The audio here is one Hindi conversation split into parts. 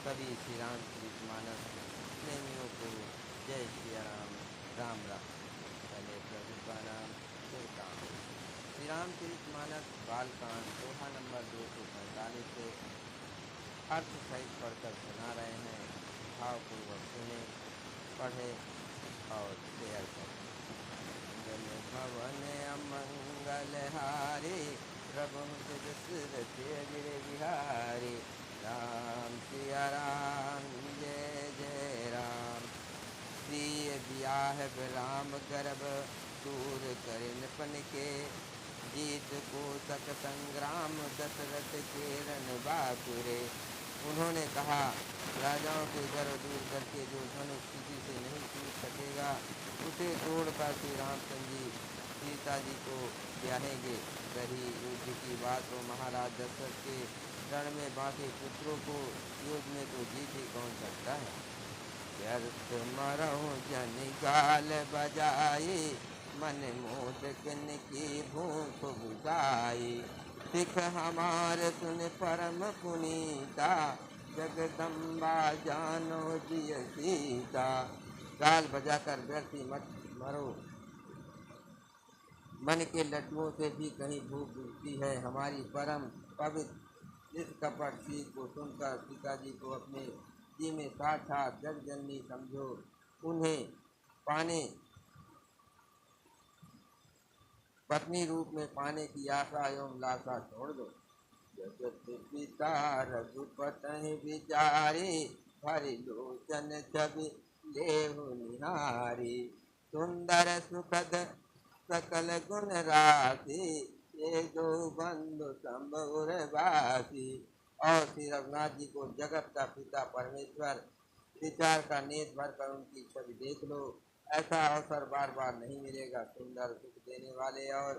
सभी श्री रामचरित मानस प्रेमियों को जय श्री राम, राम राम। पहले प्रभु का नाम फिर काम। श्री रामचरित मानस बालकांड दोहा नंबर 245 से अर्थ सहित पढ़कर सुना रहे हैं। भावपूर्वक सुने, पढ़े और शेयर करें। जन भवन अमंगलहारी, प्रभु दशरथ अजिर बिहारी। राम सिया राम, जय जय राम। प्रिय बियाह राम गर्भ, दूर करिन पन के। जीत को तक संग्राम, दशरथ के रन बापुरे। उन्होंने कहा, राजाओं के गर्व दूर करके जो धनुष किसी से नहीं टूट सकेगा, उसे तोड़कर श्री रामचंद्र जी सीता जी को ब्याहेंगे। रही युद्ध की बात तो महाराज दशरथ के रण में बाकी पुत्रों को युद्ध में तो जीत ही कौन सकता है। व्यर्थ मरहु जन गाल बजाई, मन मोदकन की भूख बुझाई। सिख हमार सुन परम पुनीता, जगदम्बा जानो जिय सीता। गाल बजाकर व्यर्थी मत मरो, मन के लड्डुओं से भी कहीं भूख बुझती है। हमारी परम पवित्र इस कपट सीख को सुनकर सीता जी को अपने जी में साक्षात जगजननी समझो। उन्हें पाने, पत्नी रूप में पाने की आशा एवं लाशा छोड़ दो। जगत पिता रघुपति विचारी, भरि लोचन छवि लेहु निहारी। सुंदर सुखद सकल गुण राशि, ये दो बंधु संबुर वासी। और श्री रघुनाथ जी को जगत का पिता परमेश्वर विचार का नेत्र भर कर उनकी छवि देख लो। ऐसा अवसर बार बार नहीं मिलेगा। सुंदर सुख देने वाले और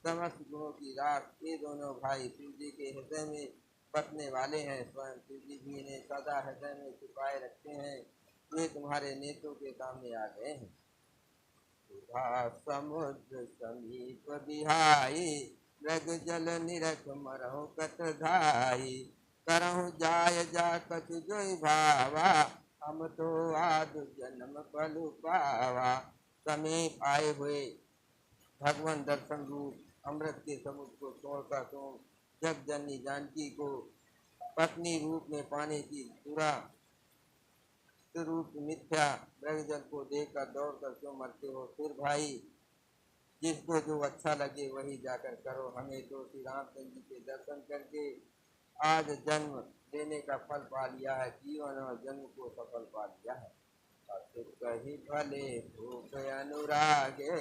समस्त गुणों की राख ये दोनों भाई शिव जी के हृदय में बसने वाले हैं। स्वयं शिव जी भी इन्हें सदा हृदय में छुपाए रखते हैं। वे तुम्हारे नेत्रों के सामने आ गए हैं। समुद्र समीप बिहाई, रग जल निरख मरहु कत धाई। करहु जाय जा कछु जोई भावा, हम तो आदि जन्म पलु पावा। समीप आए हुए भगवान दर्शन रूप अमृत के समुद्र को छोड़कर तुम जग जननी जानकी को पत्नी रूप में पाने की पूरा रूप मिथ्या जल को देखकर दौड़ कर क्यों मरते हो। फिर भाई, जिसको जो अच्छा लगे वही जाकर करो। हमें तो श्री रामचंद्र जी के दर्शन करके आज जन्म लेने का फल पा लिया है। जीवन और जन्म को सफल पा लिया है। कही भले रूप अनुरागे,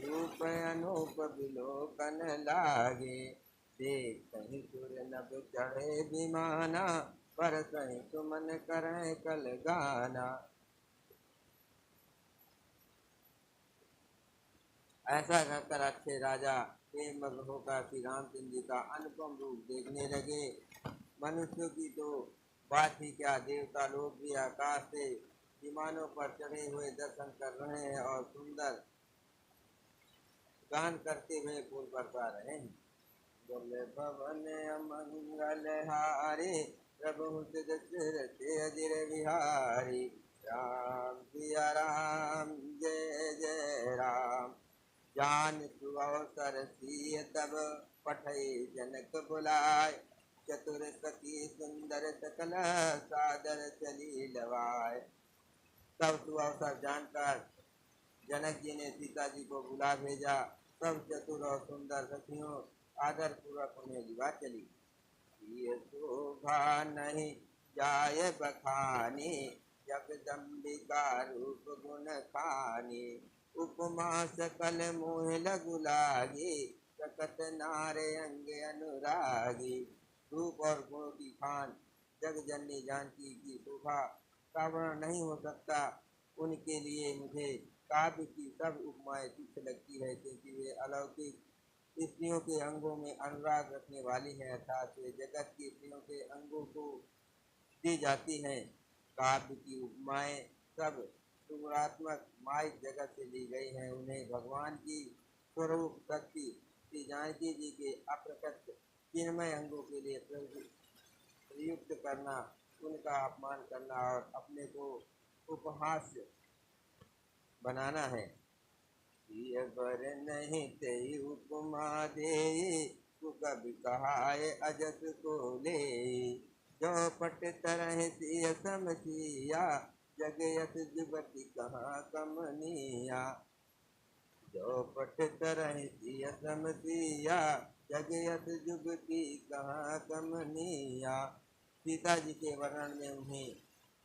रूप अनूप विलोकन लागे। देख कहीं सुर नभ चढ़े विमाना, पर सही तुमन करें कल गाना। ऐसा कहकर अच्छे राजा प्रेम मग्न होकर श्री रामचंद्र जी का अनुपम रूप देखने लगे। मनुष्यों की तो बात ही क्या, देवता लोग भी आकाश से विमानों पर चढ़े हुए दर्शन कर रहे हैं और सुंदर गान करते हुए फूल बरसा रहे हैं। बोले भवन अमंगल हारी, प्रभु दशरथ अजिर बिहारी। राम सिया राम, जय जय राम। जान सुअवसर सिय तब, पठै जनक बुलाय। चतुर सखी सुंदर सकल, सादर चली लवाय। तब सुअवसर जानकर जनक जी ने सीता जी को बुला भेजा। सब चतुर और सुंदर सखियों आदर पूर्वक उन्हें लिवा चली। ये शोभा नहीं जाय बखानी, जगदम्बिका रूप गुण खानी। उपमा सकल मोह लगु लागी, सकत नारे अंग अनुरागी। रूप और गुण की खान जग जननी जानकी की शोभा का वर्णन नहीं हो सकता। उनके लिए मुझे काव्य की सब उपमाएं तुच्छ लगती है, क्योंकि वे अलौकिक स्त्रियों के अंगों में अनुराग रखने वाली हैं, अर्थात वे जगत की स्त्रियों के अंगों को दी जाती हैं। काव्य की उपमाएं सब सुगुणात्मक माइक जगत से ली गई हैं। उन्हें भगवान की स्वरूप शक्ति श्री जानकी जी के अप्रकट चिन्मय अंगों के लिए प्रयुक्त करना उनका अपमान करना और अपने को उपहास्य बनाना है। ये बर नहीं तेई उपमा दे, तू कभी कहाए अजस को ले। जो पट तरह सिय समसिया, जगयत जुगति कहाँ कमनिया। जो पट तरह सिय समसिया, जगयत जुगति कहाँ कमनिया। सीता जी के वर्णन में उन्हें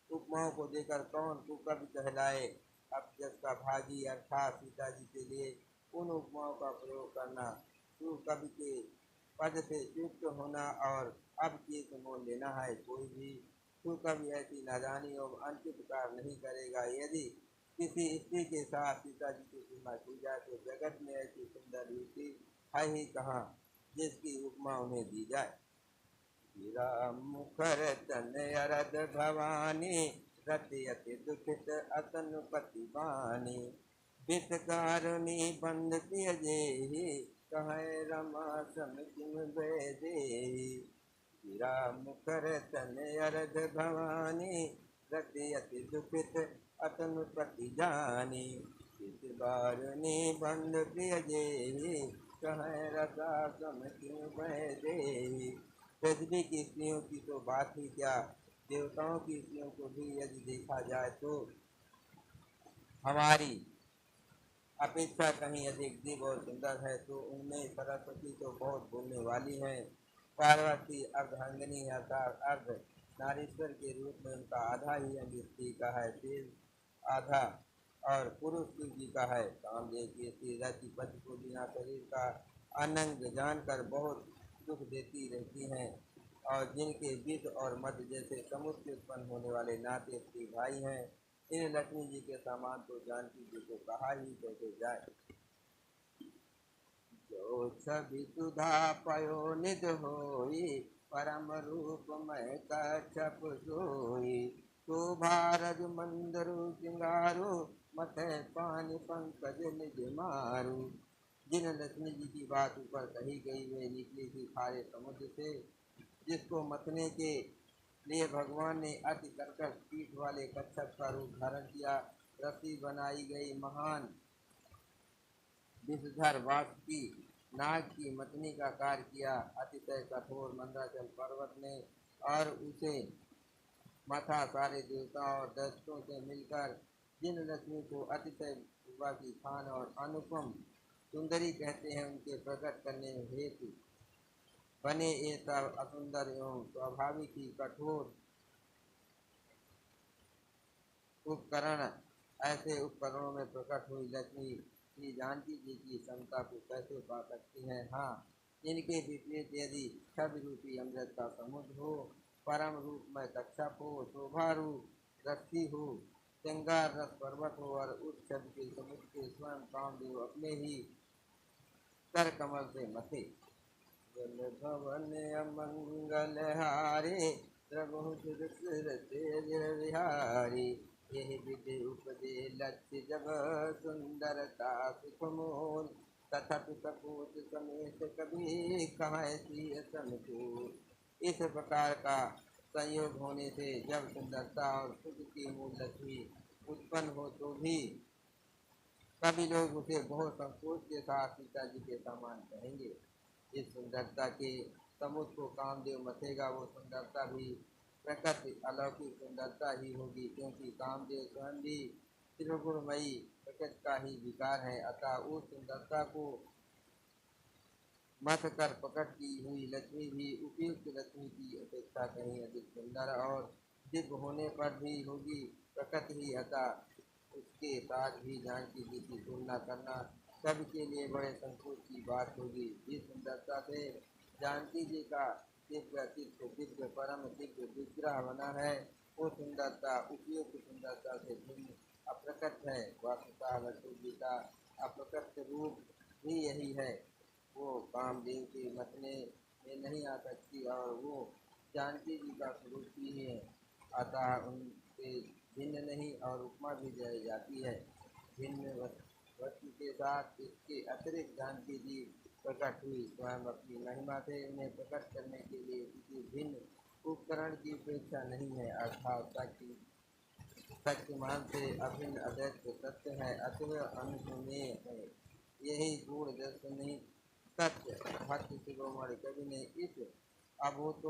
उपमाओं को देकर कौन कुकवि कहलाए। अब जिसका भागी अर्थात सीता जी के लिए उन उपमाओं का प्रयोग करना, कवि के पद से युक्त होना और अब चेत मोल लेना है। कोई भी कवि ऐसी नादानी और अनुचित कार्य नहीं करेगा। यदि किसी स्त्री के साथ सीता जी की तुलना की जाए तो जगत में ऐसी सुंदर युवती है ही कहाँ जिसकी उपमा उन्हें दी जाए। मुखर तन अरद भवानी, रतियति दुखित अतनुपति बानी। विषकारुणी बंद प्रिय जेहि, कहे रमा सम किम बेदेहि। मुखर तन अरद भवानी, रतियति दुखित अतनुपति जानी। विषकारुणी बंद प्रिय जेहि, कहे रसा सम किम बेदेहि। पृथ्वी की स्त्रियों की तो बात ही क्या, देवताओं की स्त्रियों को भी यदि देखा जाए तो हमारी अपेक्षा कहीं अधिक दिव्य और सुंदर है। तो उनमें सरस्वती तो बहुत बोलने वाली हैं। पार्वती अर्धांगिनी अर्थात अर्ध नारीश्वर के रूप में उनका आधा ही अंग स्त्री का है, शेष आधा और पुरुष शिव जी का है। कामदेव की स्त्री रति पति को बिना शरीर का अनंग जानकर बहुत दुख देती रहती हैं और जिनके विष और मध्य जैसे समुद्र से उत्पन्न होने वाले नाते स्त्री भाई हैं। इन लक्ष्मी जी के समान तो जानकी जी को कहा ही कैसे जाए। जो छवि सुधा पयो निध होई, परम रूप मय कच्छप सोई। शोभा रज मंदरु सिंगारू, मथे पानी पंकज निज मारू। जिन लक्ष्मी जी की बात ऊपर कही गई वे निकली थी खारे समुद्र से, जिसको मथने के लिए भगवान ने अति कर्कश पीठ वाले कच्छप का रूप धारण किया। रस्सी बनाई गई महान विषधर वास की नाग की मथनी का कार्य किया अतिशय कठोर मंदाचल पर्वत ने और उसे मथा सारे देवताओं और दैत्यों से मिलकर। जिन लक्ष्मी को अतिशय की खान और अनुपम सुंदरी कहते हैं, उनके प्रकट करने हेतु बने ये सब असुंदर एवं स्वाभाविक ही कठोर उपकरण। ऐसे उपकरणों में प्रकट हुई लक्ष्मी श्री जानकी जी की क्षमता को कैसे पा सकती हैं। हाँ, इनके विपरीत यदि छवि रूपी अमृत का समुद्र हो, परम रूप में कच्छप हो, शोभा रूप रस्सी हो, श्रृंगार रस पर्वत हो और उस छवि के समुद्र के स्वयं कामदेव अपने ही कर कमल से मथे। जल भवन अमंगल हारे, प्रभु विहारी। यही विधि उपदे लक्ष्य जब, सुंदरता सुख मोल। तथापि कपूत समेत कभी, कहाँ इस प्रकार का संयोग होने से जब सुंदरता और सुख की मूल लक्ष्मी उत्पन्न हो तो भी कभी लोग उसे बहुत संकोच के साथ सीता जी के समान कहेंगे। इस सुंदरता के समुद्र को कामदेव मथेगा, वो सुंदरता भी प्रकृति अलौकिक सुंदरता ही होगी, क्योंकि कामदेव स्वयं भी त्रिगुणमयी प्रकृति का ही विकार है। अतः उस सुंदरता को मथ कर प्रकट की हुई लक्ष्मी भी उपयुक्त लक्ष्मी की अपेक्षा कहीं अधिक सुंदर और दिव्य होने पर भी होगी प्रकट ही। अतः उसके साथ भी जानकी जी की तुलना करना सबके लिए बड़े संकोच की बात होगी। इस सुंदरता से जानकी जी का दिव्य चित्त दिव्य परम दिव्य विग्रह बना है। वो सुंदरता उपयुक्त सुंदरता से भिन्न अप्रकट है। वास्तुतः लक्ष्मी जी का अप्रकट रूप भी यही है। वो कामदेव के मथने में नहीं आ सकती और वो जानकी जी का स्वरूप ही है। अतः उनसे भिन्न नहीं और उपमा भी दी जाती है। भिन्न वस्तु के साथ इसके अतिरिक्त जानकी जी प्रकट हुई। स्वयं अपनी महिमा से उन्हें प्रकट करने के लिए किसी भिन्न उपकरण की उपेक्षा नहीं है, अर्थात शक्तिमान से अभिन्न अद्वैत सत्य है, अतः अनुमेय है। यही गुण दर्शनी सत्य भक्त शिरोमणि कवि ने इस अभूत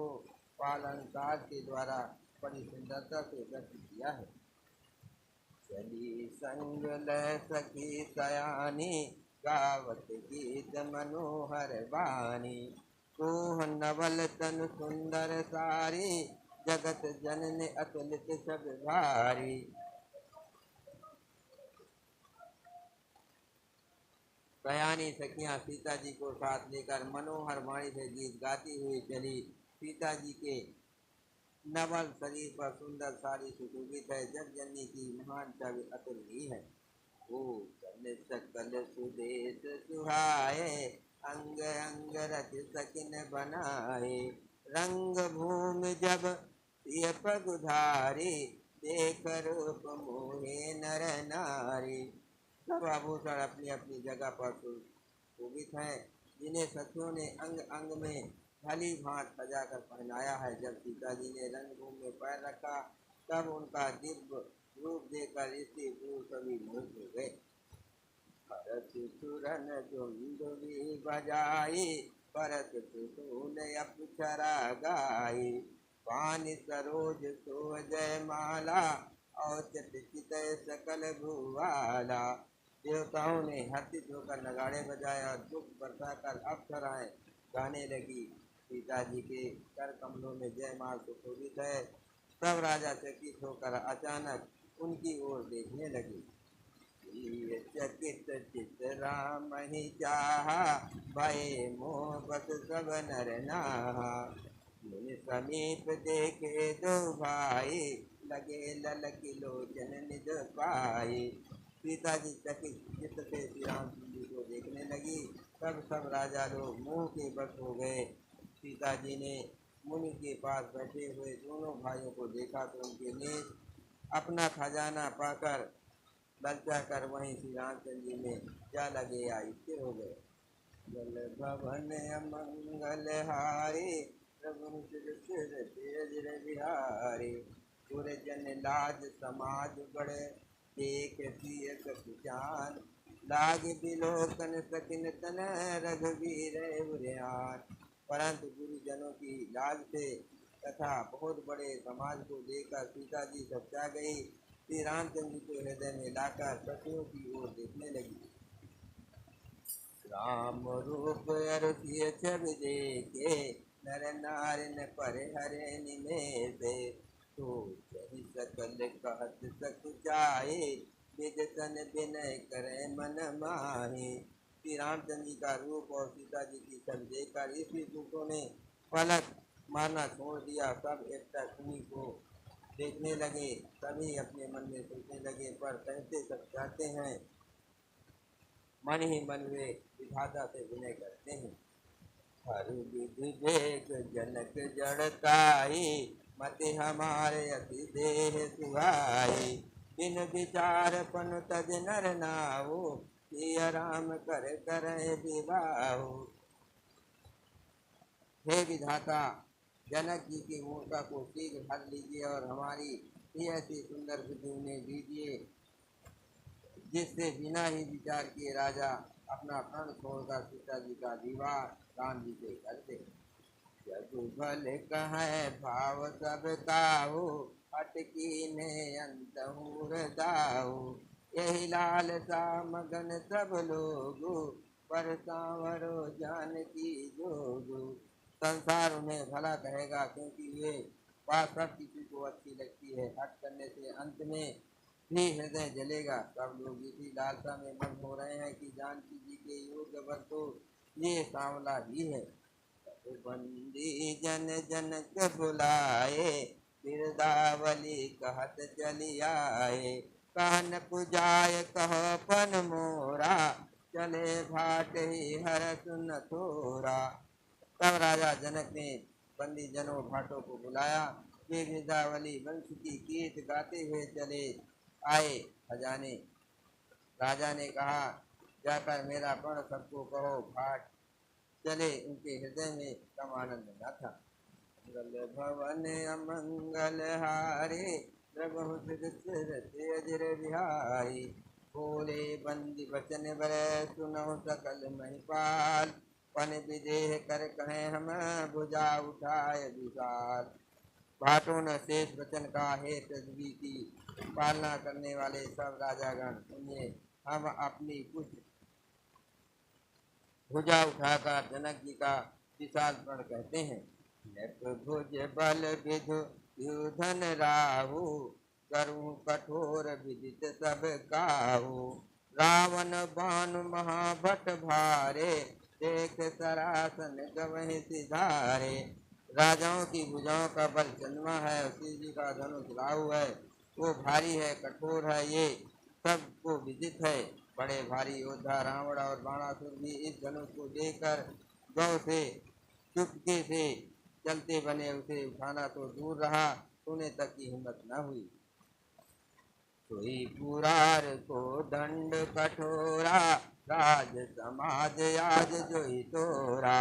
पालनकार के द्वारा बड़ी सुंदरता से व्यक्त किया है। चली संग लय सखी सयानी, गावत गीत मनोहर बानी, सोह नवल तन सुंदर सारी, जगत जनन अतुलित सब भारी। सयानी सखियां सीता जी को साथ लेकर मनोहर वाणी से गीत गाती हुई चली। सीता जी के नवल शरीर पर सुंदर साड़ी सुशोभित है, जग जननी की महान छवि अतुलनीय है। ओ कल सकल सुदेश सुहाए, अंग अंग रच सकिन बनाए, रंग भूमि जब सिय पगुधारी, देख रूप मोहे नर नारी। सब आभूषण अपनी अपनी जगह पर सुशोभित हैं, जिन्हें सखियों ने अंग अंग में भली भांत सजा कर पहनाया है। जब सीता जी ने रणभूमि में पैर रखा, तब उनका दिव्य रूप देखकर ऋषि पुरुष सभी मुग्ध हो गए। भरत सुरन दुंदुभि बजाई, भरत सुसूल अप्सरा गाई, पानि सरोज सो जय माला, औचत चितय सकल भुवाला। देवताओं ने हर्षित होकर नगाड़े बजाए और दुख बरसाकर अप्सराएं गाने लगी। सीता जी के कर कमलों में जयमाल सुशोभित है। तब राजा चकित होकर अचानक उनकी ओर देखने लगे। चकित चित राम ही चाहा, भये मोह बस सब नर नाहा, मुनि समीप देखे दो भाई, लगे ललक लोचन निज पाई। सीता जी चकित चित्त से श्री राम जी को देखने लगी। तब सब राजा लोग मोह के बस हो गए। सीता जी ने मुनि के पास बैठे हुए दोनों भाइयों को देखा तो उनके नेत्र अपना खजाना पाकर लज्जा कर वहीं श्री रामचंद्र जी में क्या लगे या स्थिर हो गए। जल भवन अमंगल हारी, प्रभु तेज बिहारी, जन लाज समाज बड़े, देख सिय कपिचान, लाग बिलोकन सकिन तन, रघुवीर उरियान। परंतु गुरुजनों की लाज से तथा बहुत बड़े समाज को देखकर सीता जी सच्चा गई। श्री रामचंद्र जी को हृदय में लाकर सखियों की ओर देखने लगी। राम रूप अरुषिय छवि देखे, नर नारिन पर हरे निमेषे, तो जहि सकल कहत सकुचाए, विदसन विनय करे मन माहे। श्री रामचंद्र जी का रूप और सीता जी की छवि देखकर इसी दूतों ने पलक मारना छोड़ दिया। सब एकटक उन्हीं को देखने लगे। सभी अपने मन में सोचने लगे, पर कहते सब चाहते हैं, मन ही मन वे विधाता से विनय करते हैं। हर विधि देख जनक जड़ताई, मति हमारे अति देह सुहाई, बिन विचार पन तज नर नाऊ, सिया राम कर करे विवाहु। हे विधाता, जनक जी की मूर्ता को शीघ्र हर लीजिए और हमारी ऐसी सुंदर बुद्धि उन्हें दीजिए, जिससे बिना ही विचार किए राजा अपना प्राण छोड़कर सीता जी का विवाह राम जी से कर दे। जगुबल कहे भाव सब काहू, अटकी ने अंत दाऊ, यही लाल सा मगन सब लोगु, पर सांवरो जानकी जोगु। संसार उन्हें भला कहेगा, क्योंकि वे बात सब किसी को अच्छी लगती है। हट करने से अंत में भी हृदय जलेगा। सब लोग इसी लालसा में मग्न हो रहे हैं कि जानकी जी के योग्य वर तो ये सांवला ही है। बंदी जन जनक बुलाए, बिरदावली कहत चली आए, कहन पुजाय कहो पन मोरा, चले भाट ही हर सुन थोरा। तब राजा जनक ने बंदी जनों भाटों को बुलाया। वे बिरदावली वंश की गीत गाते हुए चले आए। खजाने राजा ने कहा, जाकर मेरा प्रण सबको कहो, भाट चले। उनके हृदय में कम आनंद न था। मंगल भवन अमंगल हारे प्रभु सिरते अजर बिहारी। बोले बंदी बचन बर सुनो सकल महिपाल। पन विदेह कर कहे हम भुजा उठाए विशाल। भाटों न शेष वचन का है पृथ्वी की पालना करने वाले सब राजागण सुनिए। हम अपनी कुछ भुजा उठाकर जनक जी का विशाल प्रण कहते हैं। भुज बल विधु युधन राहु करूं कठोर विदित सब काहू। रावण बानु महाभट भारे देख सरासन गवहि सिधारे। राजाओं की भुजाओं का बल चंद्रमा है, शिव जी का धनुष राहु है, वो भारी है, कठोर है, ये सबको विदित है। बड़े भारी योद्धा रावण और बाणासुर भी इस धनुष को देखकर गौ से चुपके से चलते बने, उसे उठाना तो दूर रहा, सोने तक की हिम्मत न हुई। सोई पुरार को दंड कठोरा राज समाज आज जोई तोरा।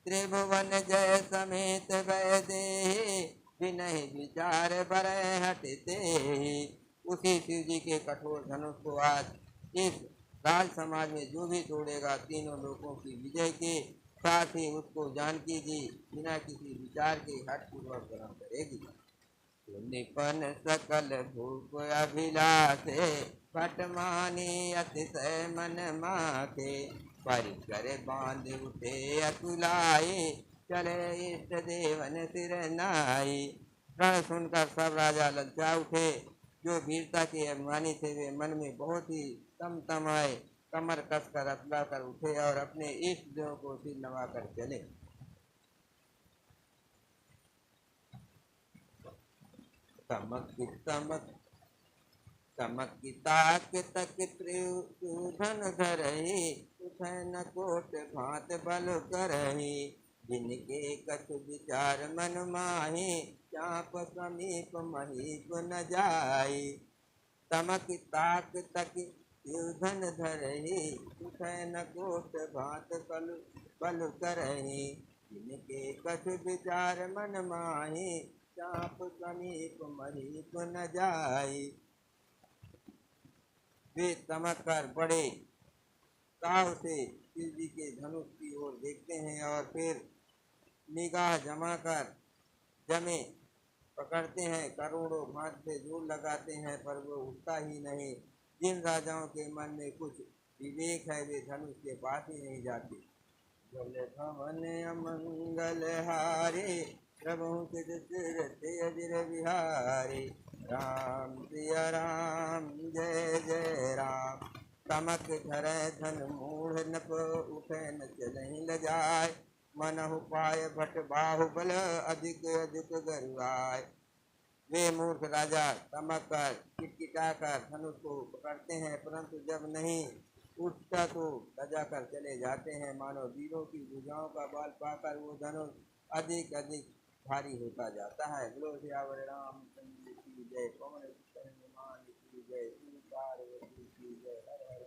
त्रिभुवन जय समेत वै देहि विनहि विचार बर हटते। उसी शिव जी के कठोर धनुष को आज इस राज समाज में जो भी तोड़ेगा तीनों लोगों की विजय के साथ ही उसको जानकी जी बिना किसी विचार के हठ पूर्वक ग्रहण करेगी। निपन सकल भूप अभिलाषे पटमानी अतिशय मन माखे। परिकर बांध उठे अकुलाए चले इष्ट देवन सिर नाई। प्रण सुनकर सब राजा लज्जा उठे। जो वीरता के अभिमानी थे वे मन में बहुत ही तम आए, कमर कसकर अतला कर उठे और अपने इष्ट देव को सिर नवा कर चले। तमक ताक तक त्रिशूधन धरहि उठन कोट भांत बल करहि। जिनके कछ विचार मन माहि चाप समीप महीप न जाई। तमक ताक तक त्रिशूधन धरहि उठन कोट भांत बल करहि। जिनके कछ विचार मन माहि चाप समीप महीप न जाई। वे तमक कर बड़े ताव से शिव जी के धनुष की ओर देखते हैं और फिर निगाह जमे पकड़ते हैं। करोड़ों भांत से जोर लगाते हैं पर वो उठता ही नहीं। जिन राजाओं के मन में कुछ विवेक है वे धनुष के पास ही नहीं जाते। जल भवन अमंगल हारे प्रभु सिरते अजर बिहारी। राम सिया राम जय जय राम। तमक धरे धन मूढ़ नप उठे न चलहि लजाय। मनहु पाय भट बाहुबल अधिक अधिक गरुआय। वे मूर्ख राजा तमक कर किटकिटा कर धनुष को पकड़ते हैं परंतु जब नहीं उठता तो लजा कर चले जाते हैं। मानो वीरों की भुजाओं का बल पाकर वो धनुष अधिक अधिक भारी होता जाता है। बोलो सियावर रामचंद्र की जय। पवन की जय। पार्वती की जय। हर हर